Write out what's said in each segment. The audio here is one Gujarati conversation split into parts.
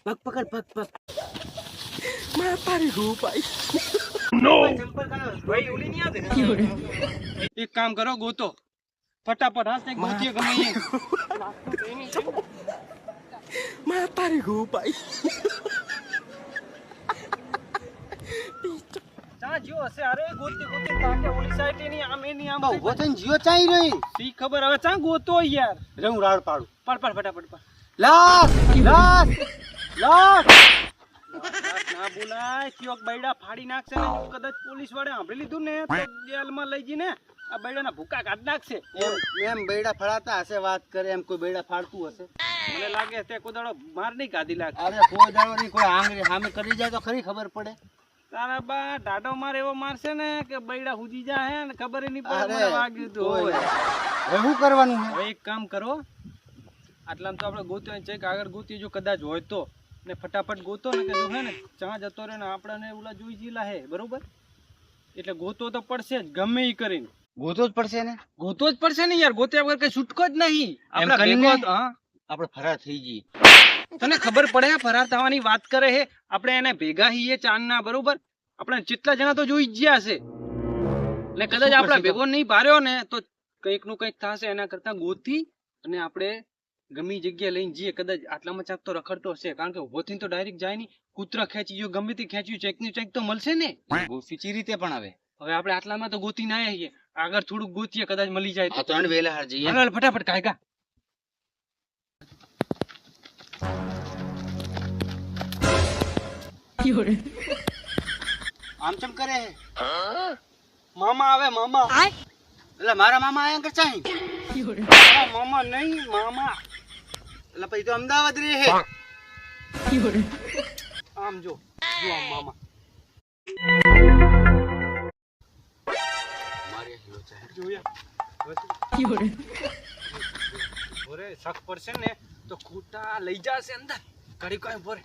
પગ પકડ પગ પગ મારા પારી ગો ભાઈ ભાઈ ઓલી નહીં આતે એક કામ કરો ગોતો ફટાફટ હાથ એક ગોતીએ ગમે મારા પારી ગો ભાઈ ચા જીઓ હશે અરે ગોતી ગોતી તાકે ઓલી સાઈડ ની આમ એની આમ ઉભો થઈને જીઓ ચાઈ રહી સી ખબર હવે ચા ગોતો યાર હું રાડ પાડું પડ ફટાફટ પડ લાસ લાસ લાસ ના બોલાય ક્યોક બૈડા ફાડી નાખશે ને જો કદાચ પોલીસ વાળે સાંભળી લીધું ને તો જેલમાં લઈ જઈને આ બૈડાના ભૂકા કાઢ નાખશે એમ બેડા ફળાતા હશે વાત કરે એમ કોઈ બેડા ફાડતું હશે મને લાગે તે કોદાડો માર નહીં કાઢી લાગે અરે કોઈ દાડો નહીં કોઈ આંગળી સામે કરી જાય તો ખરી ખબર પડે તારા બા ઢાઢો માર એવો મારશે ને કે બૈડા હુજી જાય ને ખબર નહીં પડે અરે, મને વાગ્યું તું કોઈ હોય હવે શું કરવાનું છે હવે એક કામ કરો આટલામાં તો આપણે ગોત્યો છે કે આગળ ગોતી જો કદાચ હોય તો ને ફટાફટ ગોતો ને કે જો હે ને ચા જતો રહે ને આપણને ઓલા જોઈ જીલા હે બરોબર એટલે ગોતો તો પડશે જ ગમે ઈ કરીને ગોતો જ પડશે ને ગોતો જ પડશે ને યાર ગોત્યા વગર કઈ છૂટકો જ નહીં એમ આપણા કરીને? ભેગો હા આપણે ફરાર થઈ જઈએ તને ખબર પડે ફરાર થવાની વાત કરે હે આપણે એને ભેગા હીએ ચાંદના બરોબર આપણે જેટલા જણા તો જોઈ જ ગયા છે એટલે કદાચ આપણા ભેગો નહીં ભાર્યો ને તો કંઈક નું કંઈક થશે એના કરતા ગોતી અને આપણે ગમે જગ્યાએ લઈને જઈએ કદાચ આટલામાં ચાક તો રખડતો હશે કારણ કે ઉભો થઈને તો ડાયરેક્ટ જાય નહીં કૂતરા ખેંચી ગયો ગમે તે ખેંચ્યું ચેકની ચેક તો મળશે ને સીચી રીતે પણ આવે હવે આપણે આટલામાં તો ગોતી ના આવીએ આગળ થોડુંક ગોતીએ કદાચ મળી જાય આ ત્રણ વેલા હાર જઈએ હાલ ફટાફટ કાયકા આમ ચમ કરે હે મામા આવે મામા એટલે મારા મામા આયા કર ચાહી મામા નહીં મામા એટલે પછી તો અમદાવાદ રે હે આમ જો જો આમ મામા મારે હીરો ચાહે જોયા ઓરે શક પડશે ને તો ખૂટા લઈ જશે અંદર કડી કઈ ભરે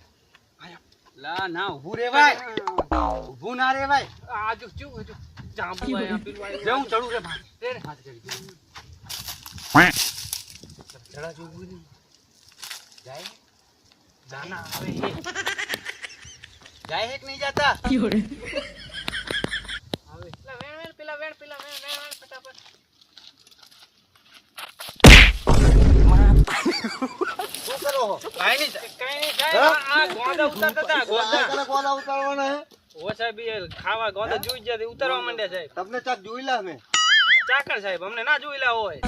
આયા લા ના ઊભું રેવાય ઊભું ના રેવાય આજુ જો જો જાંબુ આયા પેલું આયા જે હું ચડું રે ભાઈ રે રે હાથ કરી ચડા જોવું નહીં જાય દાના આવે એ જાય હે કે નહીં જાતા આવે પેલા વેણ ફટાફટ શું કરો હો કઈ નહીં થાય આ ગોંદા ઉતારતા હતા ગોંદા કોલા ઉતારવાના હે ઓ સાહેબ એ ખાવા ગોંદા જોઈ જાય ઉતારવા માંડ્યા સાહેબ તમને ચાક જોઈલા મે ચાકર સાહેબ અમને ના જોઈલા હોય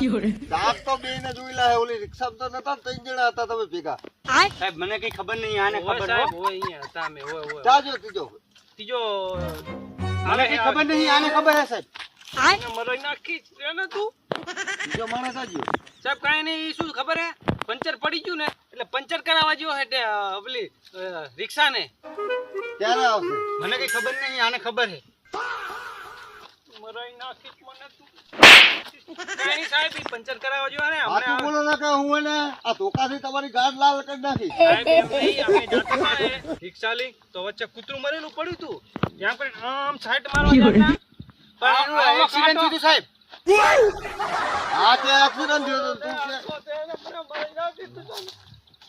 ચાક તો બે ને જોઈલા હે ઓલી રિક્ષા તો નતા ત્રણ જણા હતા તમે ભેગા સાહેબ મને કઈ ખબર નહીં આને હોય ખબર સાહેબ હો હોય અહીંયા હતા અમે હોય જાજો ત્રીજો ત્રીજો મને કઈ ખબર નહીં આને ખબર હે સાહેબ મરાઈ નાખી છે ને તું ત્રીજો માણસ આજો સાહેબ કાંઈ નહીં શું ખબર હે પંચર પડી ગયું ને એટલે પંચર કરાવવા જેવો હે પેલી રિક્ષા ને ક્યારે આવશે મને કઈ ખબર નહીં આને ખબર હે મરાઈ નાખી મને તું કાંઈ નહીં સાહેબ ઈ પંચર કરાવવા જેવો ને હાથું બોલો ના કે હું એને આ ધોકાથી તમારી ગાડ લાલ કરી નાખી સાહેબ એમ નહીં અમે જાતા હતા ને રિક્ષા લઈ તો વચ્ચે કૂતરું મરેલું પડ્યું તું ત્યાં કરીને આમ સાઈડ મારવા જતા પણ એનું એક્સિડન્ટ થયું સાહેબ હા તે એક્સિડન્ટ થયો તો તું કે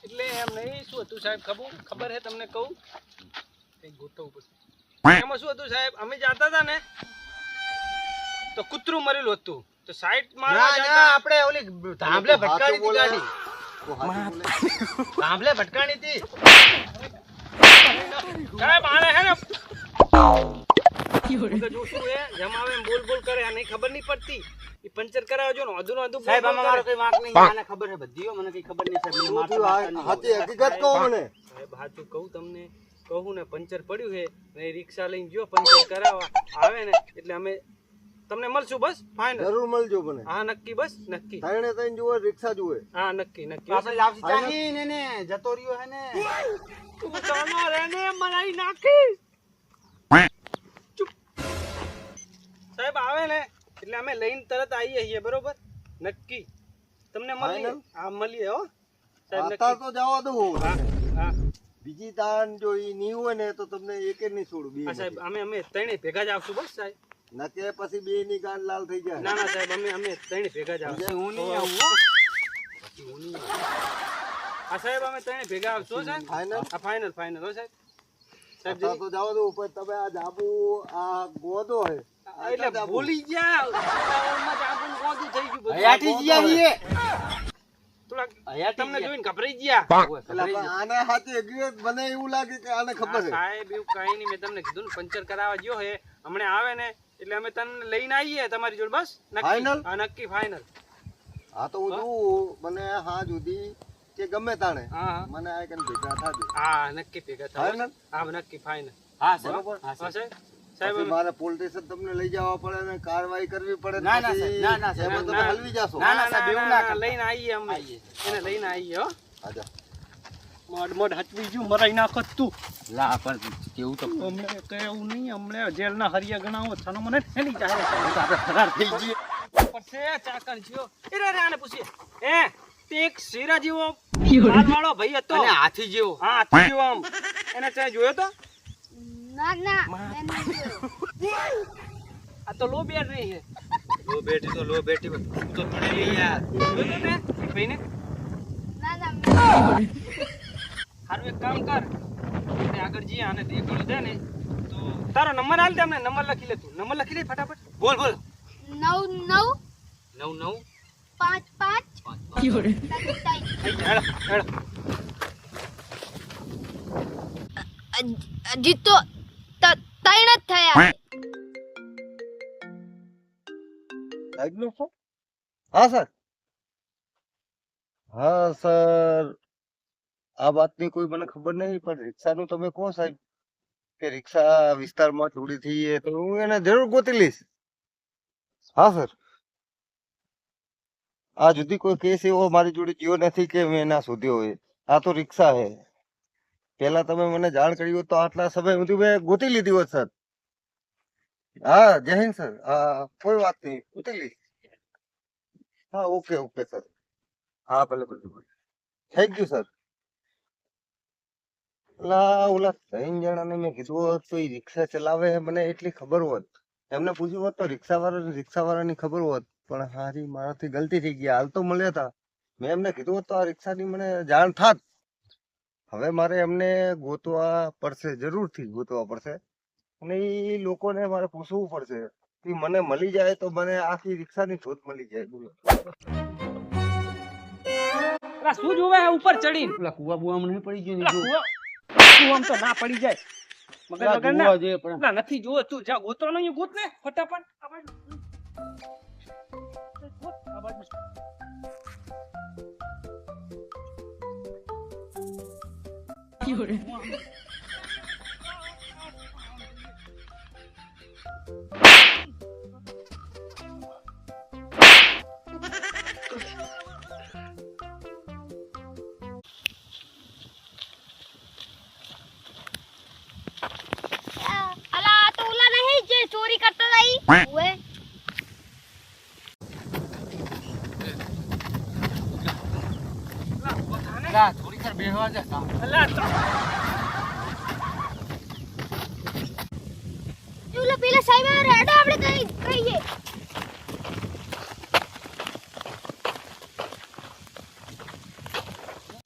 એટલે એમ નહીં શું હતું સાહેબ ખબર હે તમને કહું કઈ ગોતવું પડશે એમાં શું હતું સાહેબ અમે જાતા હતા ને તો કૂતરું મરેલું હતું તો સાઈડ મારવા ના જતા આપણે ઓલી ધાંભલે ભટકાણી હતી ગાડી ધાંભલે ભટકાણી હતી સાહેબ આને હે ને જો શું હે જમાવે એમ બોલ કરે આ નહીં ખબર નહીં પડતી ઈ પંચર કરાવજો ને અધૂરો અધૂ સાહેબ આમાં મારો કઈ વાંક નહીં આને ખબર હે બધી મને કઈ ખબર નહીં સાહેબ મને હાચી હકીકત કહો મને સાહેબ સાચું કહું તમને કહું ને પંચર પડ્યું છે ને રિક્ષા લઈને જો પંચર કરાવવા આવે ને એટલે અમે તમને મળશું બસ ફાઇનલ જરૂર મળજો મને હા નક્કી બસ નક્કી ત્રણે ત્રણ જુએ રિક્ષા જુએ હા નક્કી આપણે લાવસી ચાહી ને જતો રહ્યો હે ને તું ચાલો રે ને મનાઈ નાખી ચૂપ સાહેબ આવે ને એટલે અમે લઈને તરત આવીએ છીએ બરોબર નક્કી તમને મળીએ હા મળીએ હો સાહેબ આતા નક્કી તો જવા દઉં હા હા બીજી તાન જો ઈ નહીં હોય ને તો તમને એકે નહીં છોડું બે હા સાહેબ અમે ત્રણે ભેગા જ આવશું બસ સાહેબ નકે પછી બે ની ગાંડ લાલ થઈ જાય ના સાહેબ અમે ત્રણે ભેગા જ આવશું હું નહીં આવું હો. પછી હું નહીં આવું. આ સાહેબ અમે ત્રણે ભેગા આવશો સાહેબ. ફાઇનલ આ ફાઇનલ ફાઇનલ હો સાહેબ. સાહેબ તો જાવ દો ઉપર તમે આ જાબુ આ ગોદો હે એટલે ભૂલી ગયા ઉતાવળમાં જ આપણને ગોદું થઈ ગયું બધું. હયાતી ગયા છીએ. થોડાક તમને જોઈને ગભરાઈ ગયા. એટલે આને હાથે એગ્રીમેન્ટ મને એવું લાગે કે આને ખબર છે સાહેબ એવું કઈ નહીં, મેં તમને કીધું ને પંચર કરાવવા ગયો હે હમણાં આવે ને એટલે અમે તમને લઈને આવીએ તમારી જોડે. બસ નક્કી. Final? હા નક્કી ફાઇનલ. હા તો હું જોઉં મને હા જુદી કે ગમે તાણે હા હા મને આ કન ભેગા થાજે હા નક્કી ભેગા થાવ. Final? હા નક્કી ફાઇનલ. હા સાહેબ. બરોબર. હા હા સાહેબ. સાહેબ પછી મારે પોલીસ સ્ટેશન તમને લઈ જવા પડે ને કાર્યવાહી કરવી પડે ને ના, ના, પછી સાહેબ. ના, ના, સાહેબ. એમાં તમે ના. હલવી જાશો ના, ના, સાહેબ, એવું ના કરતા. લઈને આવીએ અમે. આવીએ. એને લઈને આવીએ હો. આજા મોડ મોડ હચવી ગયું મરાઈ નાખો તું. લા પણ કેવું તો હમણે કહેવું નહીં, હમણે જેલના હરિયા ગણાવો છાનો મને ઠેલી જાય. આપણે ફરાર થઈ જઈએ. પડશે ચાકર જ્યો. એ રે આને પૂછીએ. તે એક શેરા જેવો મારવાળો ભાઈ હતો. અને હાથી જેવો. હા હાથી જેવો આમ. એને ત્યાં જોયો તો? ના ના મેં નહીં જોયો. આ તો લો બેટ રહી છે. લો બેટી તો લો બેટી તો પડે યાર. જોયો તો તે એ ભાઈને? ના ના મેં હારું એક કામ કર. આપણે આગળ જઈએ આને દેખાડું છે ને તો તારો નંબર આલ દે અમને. નંબર લખી લે તું. નંબર લખી લે ફટાફટ. બોલ બોલ. 9 9 5 5 થઈ જા, હેડો હેડો. હજી તો 3 જ થયા. સાહેબનો ફોન? હા સર. હા સર આ વાતની કોઈ મને ખબર નહીં પણ રિક્ષાનું તમે કહો સાહેબ કે રિક્ષા વિસ્તારમાં ચોરી થઈ છે તો હું એને જરૂર ગોતી લઈશ. હા સર આ જુદી કોઈ કેસ એવો મારી જોડે થયો નથી કે મેં ના શોધ્યો હોય. આ તો રિક્ષા છે. પેલા તમે મને જાણ કરી હોત તો આટલા સમય સુધી મેં ગોતી લીધી હોત સર. હા જય હિન્દ સર. હા કોઈ વાત નહીં ગોતી લઈશ. હા ઓકે ઓકે સર. હા ભલે ભલે થેન્ક યુ સર. ઓલા 3 જણાને મેં કીધું હોત તો એ રિક્ષા ચલાવે મને એટલી ખબર હોત. એમને પૂછ્યું હોત તો રિક્ષાવાળાની ખબર હોત પણ હારી મારાથી ગલતી થઈ ગઈ. હાલ તો મળ્યા હતા. મેં એમને કીધું હોત તો આ રિક્ષાની મને જાણ થાત. હવે મારે એમને ગોતવા પડશે, જરૂરથી ગોતવા પડશે અને એ લોકોને મારે પૂછવું પડશે કે મને મળી જાય તો મને આખી રિક્ષાની શોધ મળી જાય. બોલો અલા શું જોવે આ ઉપર ચડીને? પેલા કુવા બુવા મને પડી ગયો અલા ને તું આમ તો ના પડી જાય. મગજ વગર ના. જોઈએ પણ અલા નથી જોવો તું જા ગોતો નહીં ગોત ને ફટાફટ. આ બાજુ. ગોત, આ બાજુ. અલા આ તો ઓલા નહીં જે ચોરી કરતા હતા ઈ. ઓએ અલા ઉભો થા ને. લા થોડી વાર બેહવા દે કામ. અલા તો ઓલા પેલા સાહેબ રેડો આપણે કહીએ.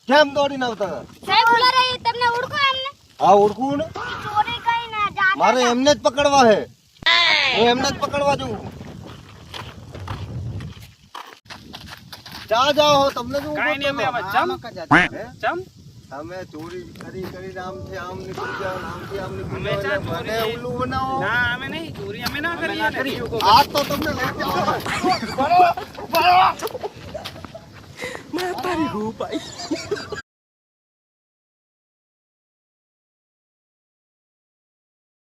કેમ દોડીને આવતા હતા? સાહેબ ઓલા રે તમને ઓળખો એમને? હા ઓળખું ને. ચોરી કઈ ના જાતા. મારે એમને જ પકડવા છે. હું એમને જ પકડવા જઉં. જા જાઓ તમને શું કાઈ નહીં અમે ગોતો? ચમ હે? ચમ તમે ચોરી કરીને આમથી આમ નીકળી જાઓ ને આમથી આમ નીકળી અમે જાઓ ચા એટલે મને ચોરી- ઉલ્લુ બનાવો. ના અમે નહીં ચોરી અમે ના કરીએ ને. આ તો તમને લઈ જાઓ.